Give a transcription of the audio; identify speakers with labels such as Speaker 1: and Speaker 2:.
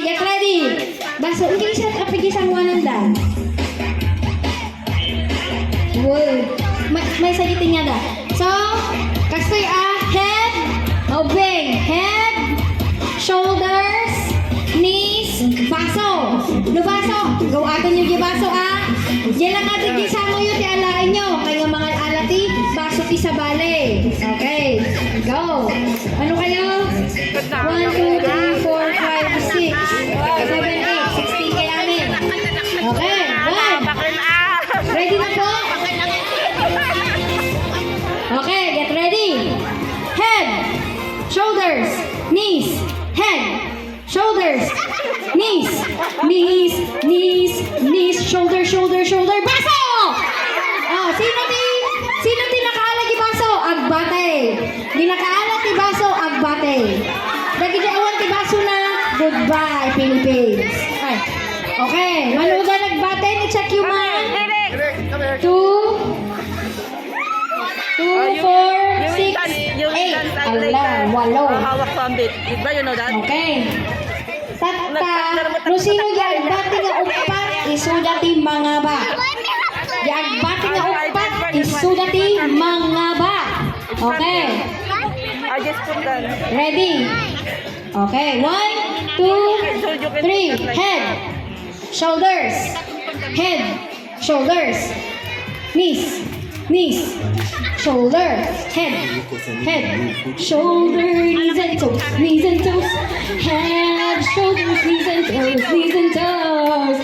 Speaker 1: get ready. Baso, hindi siya kapigisan mo ananda. Wow. May sagitin niya da. So, kastoy head, obey. Head, shoulders, knees, baso. Lubaso. Gawagan nyo yung baso Diyan lang natin gisamo yun, tialain nyo. Kaya mga alati, baso ti sa bale. Okay, go. Ano kayo? 1, 2, 3, 4, 5, 6, 7, 8, 16 kaya namin. Okay, one. Ready na po? Okay, get ready. Head, shoulders, knees, head, shoulders, knees, knees, knees, knees, shoulder, shoulder, shoulder, baso! Sino ti nakaalag i baso? Agbate. Di nakaalag ti baso, agbate. Dagi di awan ti baso na, goodbye, Philippines. Ay. Okay, manuda nagbate ni check yung man. 2, 4, 6, 8. Ala, walo.
Speaker 2: Hawak ko ang bit. Diba you know that?
Speaker 1: Okay. No sino yung bati nga upat, isudati mga ba. Yung bati nga upat, isudati mga ba. Okay.
Speaker 2: I just put that.
Speaker 1: Ready? Okay. 1, 2, 3. Head. Shoulders. Head. Shoulders. Knees. Knees. Shoulder. Head. Head. Shoulder. Knees and toes. Knees and toes. Head. Shoulders. Knees and toes. Knees and toes.